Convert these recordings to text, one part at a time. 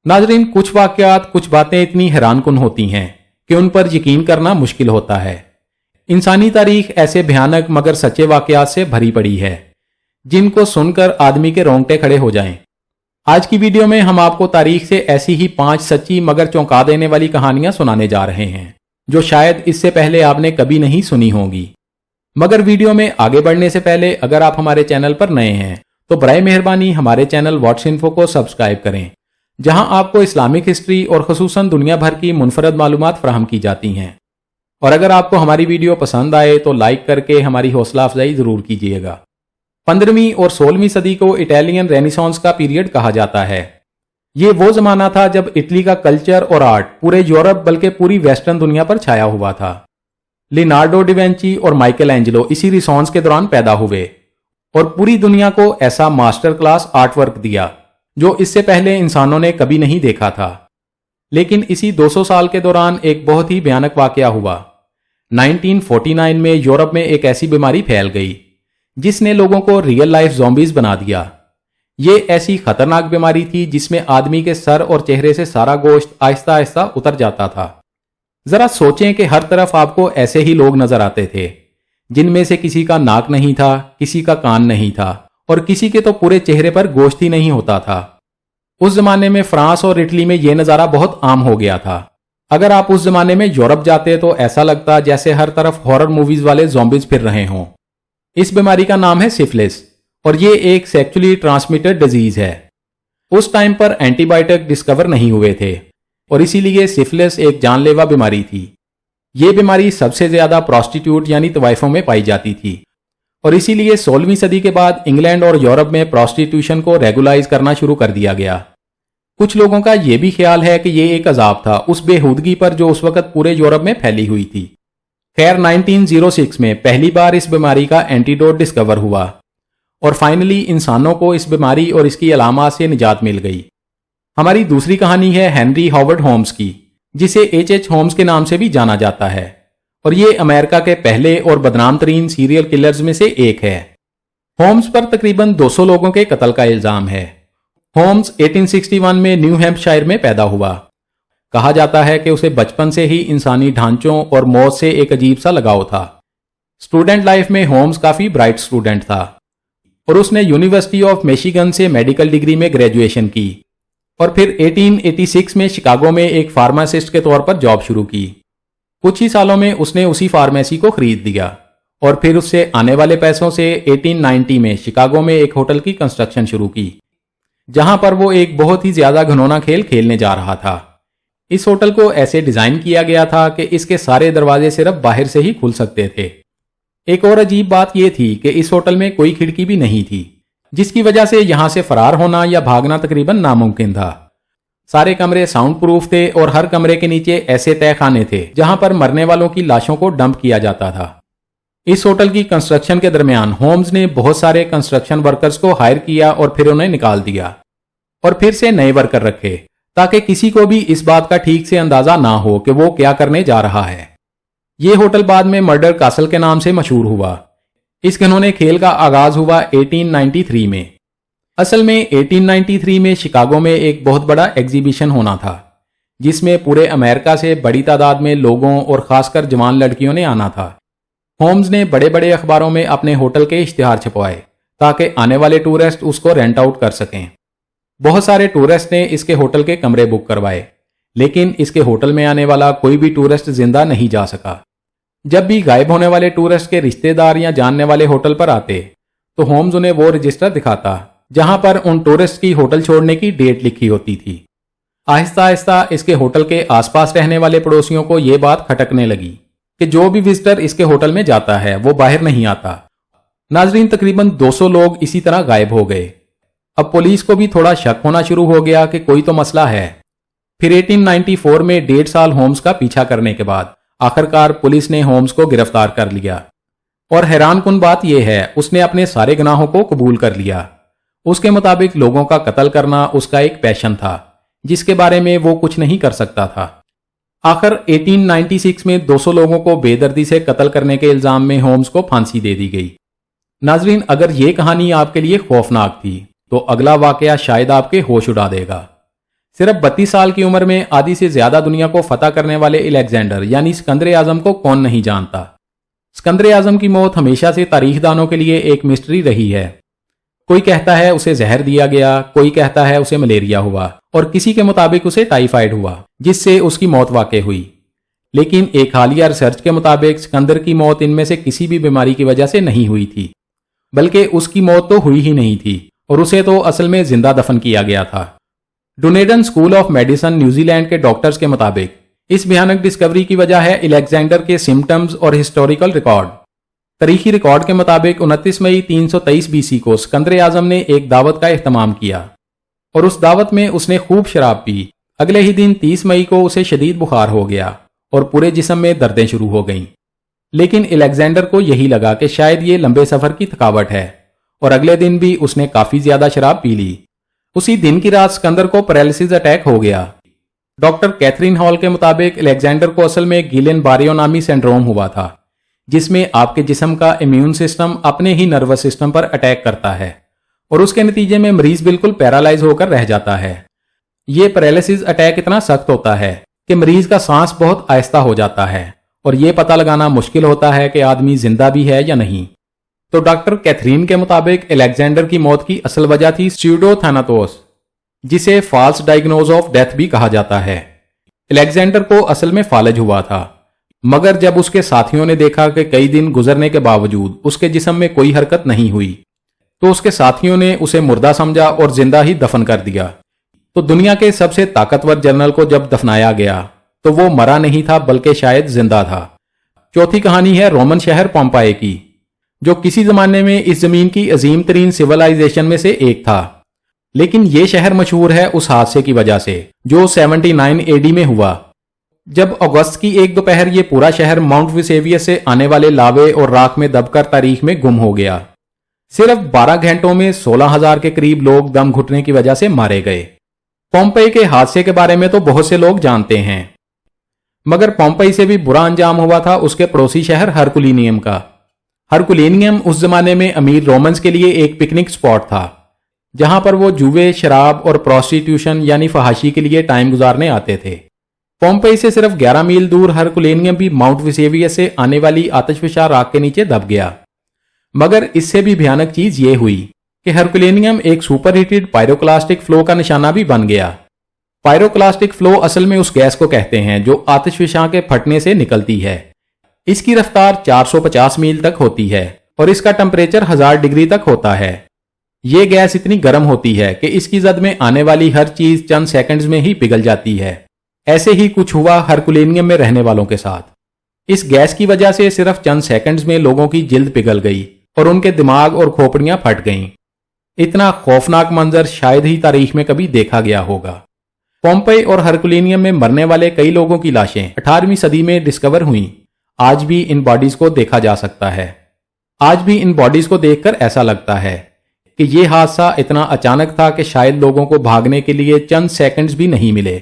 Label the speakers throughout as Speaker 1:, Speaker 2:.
Speaker 1: नाजरीन, कुछ वाकयात, कुछ बातें इतनी हैरान कुन होती हैं कि उन पर यकीन करना मुश्किल होता है। इंसानी तारीख ऐसे भयानक मगर सच्चे वाकयात से भरी पड़ी है जिनको सुनकर आदमी के रोंगटे खड़े हो जाएं। आज की वीडियो में हम आपको तारीख से ऐसी ही 5 सच्ची मगर चौंका देने वाली कहानियां सुनाने जा रहे हैं जो शायद इससे पहले आपने कभी नहीं सुनी होंगी। मगर वीडियो में आगे बढ़ने से पहले अगर आप हमारे चैनल पर नए हैं तो बराए मेहरबानी हमारे चैनल व्हाट्स इन्फो को सब्सक्राइब करें, जहां आपको इस्लामिक हिस्ट्री और खुसूसन दुनिया भर की मुनफरद मालूमात फराहम की जाती हैं। और अगर आपको हमारी वीडियो पसंद आए तो लाइक करके हमारी हौसला अफजाई जरूर कीजिएगा। 15वीं और 16वीं सदी को इटालियन रेनेसांस का पीरियड कहा जाता है। ये वो जमाना था जब इटली का कल्चर और आर्ट पूरे यूरोप बल्कि पूरी वेस्टर्न दुनिया पर छाया हुआ था। लिनार्डो डिवेंची और माइकल एंजेलो इसी रिसांस के दौरान पैदा हुए और पूरी दुनिया को ऐसा मास्टर क्लास आर्ट वर्क दिया जो इससे पहले इंसानों ने कभी नहीं देखा था। लेकिन इसी 200 साल के दौरान एक बहुत ही भयानक वाकया हुआ। 1949 में यूरोप में एक ऐसी बीमारी फैल गई जिसने लोगों को रियल लाइफ ज़ॉम्बीज बना दिया। ये ऐसी खतरनाक बीमारी थी जिसमें आदमी के सर और चेहरे से सारा गोश्त आहिस्ता आहिस्ता उतर जाता था। जरा सोचें कि हर तरफ आपको ऐसे ही लोग नजर आते थे जिनमें से किसी का नाक नहीं था, किसी का कान नहीं था और किसी के तो पूरे चेहरे पर गोश्त ही नहीं होता था। उस जमाने में फ्रांस और इटली में यह नज़ारा बहुत आम हो गया था। अगर आप उस जमाने में यूरोप जाते तो ऐसा लगता जैसे हर तरफ हॉरर मूवीज वाले ज़ॉम्बीज फिर रहे हों। इस बीमारी का नाम है सिफिलिस और ये एक सेक्सुअली ट्रांसमिटेड डिजीज है। उस टाइम पर एंटीबायोटिक डिस्कवर नहीं हुए थे और इसीलिए सिफिलिस एक जानलेवा बीमारी थी। ये बीमारी सबसे ज्यादा प्रोस्टिट्यूट यानी तवाइफों में पाई जाती थी और इसीलिए 16वीं सदी के बाद इंग्लैंड और यूरोप में प्रोस्टिट्यूशन को रेगुलाइज करना शुरू कर दिया गया। कुछ लोगों का यह भी ख्याल है कि यह एक अजाब था उस बेहूदगी पर जो उस वक्त पूरे यूरोप में फैली हुई थी। खैर 1906 में पहली बार इस बीमारी का एंटीडोट डिस्कवर हुआ और फाइनली इंसानों को इस बीमारी और इसकी अलामात से निजात मिल गई। हमारी दूसरी कहानी है हेनरी हॉवर्ड होम्स की, जिसे H.H. होम्स के नाम से भी जाना जाता है और ये अमेरिका के पहले और बदनाम तरीन सीरियल किलर्स में से एक है। होम्स पर तकरीबन 200 लोगों के कत्ल का इल्जाम है। होम्स 1861 में न्यू हैम्पशायर में पैदा हुआ। कहा जाता है कि उसे बचपन से ही इंसानी ढांचों और मौत से एक अजीब सा लगाव था। स्टूडेंट लाइफ में होम्स काफी ब्राइट स्टूडेंट था और उसने यूनिवर्सिटी ऑफ मिशिगन से मेडिकल डिग्री में ग्रेजुएशन की और फिर 1886 में शिकागो में एक फार्मासिस्ट के तौर पर जॉब शुरू की। कुछ ही सालों में उसने उसी फार्मेसी को खरीद दिया और फिर उससे आने वाले पैसों से 1890 में शिकागो में एक होटल की कंस्ट्रक्शन शुरू की, जहां पर वो एक बहुत ही ज्यादा घिनौना खेल खेलने जा रहा था। इस होटल को ऐसे डिजाइन किया गया था कि इसके सारे दरवाजे सिर्फ बाहर से ही खुल सकते थे। एक और अजीब बात यह थी कि इस होटल में कोई खिड़की भी नहीं थी, जिसकी वजह से यहां से फरार होना या भागना तकरीबन नामुमकिन था। सारे कमरे साउंड प्रूफ थे और हर कमरे के नीचे ऐसे तहखाने थे जहां पर मरने वालों की लाशों को डंप किया जाता था। इस होटल की कंस्ट्रक्शन के दरमियान होम्स ने बहुत सारे कंस्ट्रक्शन वर्कर्स को हायर किया और फिर उन्हें निकाल दिया और फिर से नए वर्कर रखे ताकि किसी को भी इस बात का ठीक से अंदाजा ना हो कि वो क्या करने जा रहा है। ये होटल बाद में मर्डर कासल के नाम से मशहूर हुआ। इस घिनौने खेल का आगाज हुआ 1893 में। असल में 1893 में शिकागो में एक बहुत बड़ा एग्जीबिशन होना था जिसमें पूरे अमेरिका से बड़ी तादाद में लोगों और खासकर जवान लड़कियों ने आना था। होम्स ने बड़े बड़े अखबारों में अपने होटल के इश्तिहार छपवाए ताकि आने वाले टूरिस्ट उसको रेंट आउट कर सकें। बहुत सारे टूरिस्ट ने इसके होटल के कमरे बुक करवाए, लेकिन इसके होटल में आने वाला कोई भी टूरिस्ट जिंदा नहीं जा सका। जब भी गायब होने वाले टूरिस्ट के रिश्तेदार या जानने वाले होटल पर आते तो होम्स उन्हें वो रजिस्टर दिखाता जहां पर उन टूरिस्ट की होटल छोड़ने की डेट लिखी होती थी। आहिस्ता आहिस्ता इसके होटल के आसपास रहने वाले पड़ोसियों को यह बात खटकने लगी कि जो भी विजिटर इसके होटल में जाता है वो बाहर नहीं आता। नाजरीन, तकरीबन 200 लोग इसी तरह गायब हो गए। अब पुलिस को भी थोड़ा शक होना शुरू हो गया कि कोई तो मसला है। फिर 1894 में 1.5 साल होम्स का पीछा करने के बाद आखिरकार पुलिस ने होम्स को गिरफ्तार कर लिया और हैरान कुन बात यह है उसने अपने सारे गुनाहों को कबूल कर लिया। उसके मुताबिक लोगों का कत्ल करना उसका एक पैशन था जिसके बारे में वो कुछ नहीं कर सकता था। आखिर 1896 में 200 लोगों को बेदर्दी से कत्ल करने के इल्जाम में होम्स को फांसी दे दी गई। नाजरीन, अगर ये कहानी आपके लिए खौफनाक थी तो अगला वाकया शायद आपके होश उड़ा देगा। صرف 32 سال کی عمر میں آدھی سے زیادہ دنیا کو فتح کرنے والے الیگزینڈر یعنی سکندر اعظم کو کون نہیں جانتا۔ سکندر اعظم کی موت ہمیشہ سے تاریخ دانوں کے لیے ایک مسٹری رہی ہے۔ کوئی کہتا ہے اسے زہر دیا گیا، کوئی کہتا ہے اسے ملیریا ہوا، اور کسی کے مطابق اسے ٹائیفائیڈ ہوا جس سے اس کی موت واقع ہوئی۔ لیکن ایک حالیہ ریسرچ کے مطابق سکندر کی موت ان میں سے کسی بھی بیماری کی وجہ سے نہیں ہوئی تھی، بلکہ اس کی موت تو ہوئی ہی نہیں تھی اور اسے تو اصل میں زندہ دفن کیا گیا تھا۔ Dunedin school of medicine New Zealand کے ڈاکٹرز کے مطابق اس بھیانک ڈسکوری کی وجہ ہے الیگزینڈر کے سمپٹمز اور ہسٹوریکل ریکارڈ۔ تاریخی ریکارڈ کے مطابق 29 مئی 323 BC کو سکندر اعظم نے ایک دعوت کا اہتمام کیا اور اس دعوت میں اس نے خوب شراب پی۔ اگلے ہی دن 30 مئی کو اسے شدید بخار ہو گیا اور پورے جسم میں دردیں شروع ہو گئیں۔ لیکن الیگزینڈر کو یہی لگا کہ شاید یہ لمبے سفر کی تھکاوٹ ہے، اور اگلے دن بھی اس نے کافی زیادہ شراب پی لی۔ اسی دن کی رات سکندر کو پیرالسس اٹیک ہو گیا۔ ڈاکٹر کیتھرین ہال کے مطابق الیگزینڈر کو اصل میں گیلن باریو نامی سنڈروم ہوا تھا، جس میں آپ کے جسم کا امیون سسٹم اپنے ہی نروس سسٹم پر اٹیک کرتا ہے اور اس کے نتیجے میں مریض بالکل پیرالائز ہو کر رہ جاتا ہے۔ یہ پیرالسس اٹیک اتنا سخت ہوتا ہے کہ مریض کا سانس بہت آہستہ ہو جاتا ہے اور یہ پتہ لگانا مشکل ہوتا ہے کہ آدمی زندہ بھی ہے یا نہیں۔ تو ڈاکٹر کیتھرین کے مطابق الیگزینڈر کی موت کی اصل وجہ تھی سیوڈو تھیناتوس، جسے فالس ڈائگنوز آف ڈیتھ بھی کہا جاتا ہے۔ الیگزینڈر کو اصل میں فالج ہوا تھا، مگر جب اس کے ساتھیوں نے دیکھا کہ کئی دن گزرنے کے باوجود اس کے جسم میں کوئی حرکت نہیں ہوئی، تو اس کے ساتھیوں نے اسے مردہ سمجھا اور زندہ ہی دفن کر دیا۔ تو دنیا کے سب سے طاقتور جنرل کو جب دفنایا گیا تو وہ مرا نہیں تھا بلکہ شاید زندہ تھا۔ چوتھی کہانی ہے رومن شہر پومپائے کی، جو کسی زمانے میں اس زمین کی عظیم ترین سیولائزیشن میں سے ایک تھا، لیکن یہ شہر مشہور ہے اس حادثے کی وجہ سے جو 79 AD میں ہوا، جب اگست کی ایک دوپہر یہ پورا شہر ماؤنٹ ویسیویس سے آنے والے لاوے اور راکھ میں دب کر تاریخ میں گم ہو گیا۔ صرف 12 گھنٹوں میں 16,000 کے قریب لوگ دم گھٹنے کی وجہ سے مارے گئے۔ پومپئی کے حادثے کے بارے میں تو بہت سے لوگ جانتے ہیں، مگر پومپئی سے بھی برا انجام ہوا تھا اس کے پڑوسی شہر ہرکولینیم کا۔ ہرکولینیم اس زمانے میں امیر رومنز کے لیے ایک پکنک سپاٹ تھا، جہاں پر وہ جوئے، شراب اور پروسٹیٹیوشن یعنی فحاشی کے لیے ٹائم گزارنے آتے تھے۔ پومپئی سے صرف 11 میل دور ہرکولینیم بھی ماؤنٹ ویسیویس سے آنے والی آتش فشاں راکھ کے نیچے دب گیا۔ مگر اس سے بھی بھیانک چیز یہ ہوئی کہ ہرکولینیم ایک سپر ہیٹڈ پائروکلاسٹک فلو کا نشانہ بھی بن گیا۔ پائروکلاسٹک فلو اصل میں اس گیس کو کہتے ہیں جو آتش فشاں کے پھٹنے سے نکلتی ہے۔ اس کی رفتار 450 میل تک ہوتی ہے اور اس کا ٹمپریچر 1000 ڈگری تک ہوتا ہے۔ یہ گیس اتنی گرم ہوتی ہے کہ اس کی زد میں آنے والی ہر چیز چند سیکنڈز میں ہی پگھل جاتی ہے۔ ایسے ہی کچھ ہوا ہرکولینیم میں رہنے والوں کے ساتھ۔ اس گیس کی وجہ سے صرف چند سیکنڈز میں لوگوں کی جلد پگھل گئی اور ان کے دماغ اور کھوپڑیاں پھٹ گئیں۔ اتنا خوفناک منظر شاید ہی تاریخ میں کبھی دیکھا گیا ہوگا۔ پومپئی اور ہرکولینیم میں مرنے والے کئی لوگوں کی لاشیں 18ویں صدی میں ڈسکور ہوئیں۔ آج بھی ان باڈیز کو دیکھا جا سکتا ہے۔ آج بھی ان باڈیز کو دیکھ کر ایسا لگتا ہے کہ یہ حادثہ اتنا اچانک تھا کہ شاید لوگوں کو بھاگنے کے لیے چند سیکنڈز بھی نہیں ملے۔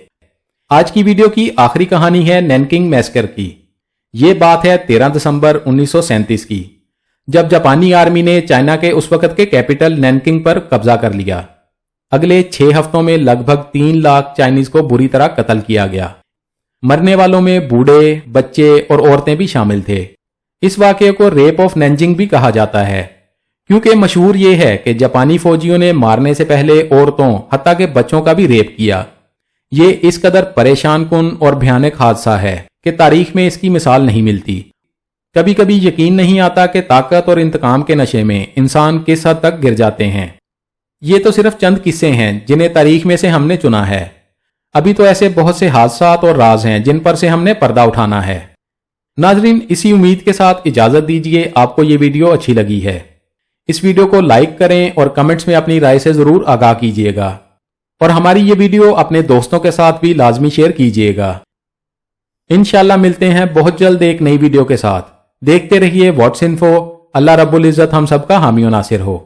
Speaker 1: آج کی ویڈیو کی آخری کہانی ہے نینکنگ میسکر کی۔ یہ بات ہے 13 دسمبر 1937 کی، جب جاپانی آرمی نے چائنا کے اس وقت کے کیپٹل نینکنگ پر قبضہ کر لیا۔ اگلے 6 ہفتوں میں لگ بھگ 3 لاکھ چائنیز کو بری طرح قتل کیا گیا۔ مرنے والوں میں بوڑھے، بچے اور عورتیں بھی شامل تھے۔ اس واقعے کو ریپ آف نینجنگ بھی کہا جاتا ہے، کیونکہ مشہور یہ ہے کہ جاپانی فوجیوں نے مارنے سے پہلے عورتوں حتیٰ کہ بچوں کا بھی ریپ کیا۔ یہ اس قدر پریشان کن اور بھیانک حادثہ ہے کہ تاریخ میں اس کی مثال نہیں ملتی۔ کبھی کبھی یقین نہیں آتا کہ طاقت اور انتقام کے نشے میں انسان کس حد تک گر جاتے ہیں۔ یہ تو صرف چند قصے ہیں جنہیں تاریخ میں سے ہم نے چنا ہے۔ ابھی تو ایسے بہت سے حادثات اور راز ہیں جن پر سے ہم نے پردہ اٹھانا ہے۔ ناظرین، اسی امید کے ساتھ اجازت دیجیے آپ کو یہ ویڈیو اچھی لگی ہے۔ اس ویڈیو کو لائک کریں اور کمنٹس میں اپنی رائے سے ضرور آگاہ کیجیے گا، اور ہماری یہ ویڈیو اپنے دوستوں کے ساتھ بھی لازمی شیئر کیجیے گا۔ انشاءاللہ ملتے ہیں بہت جلد ایک نئی ویڈیو کے ساتھ۔ دیکھتے رہیے واٹس انفو۔ اللہ رب العزت ہم سب کا حامی و ناصر ہو۔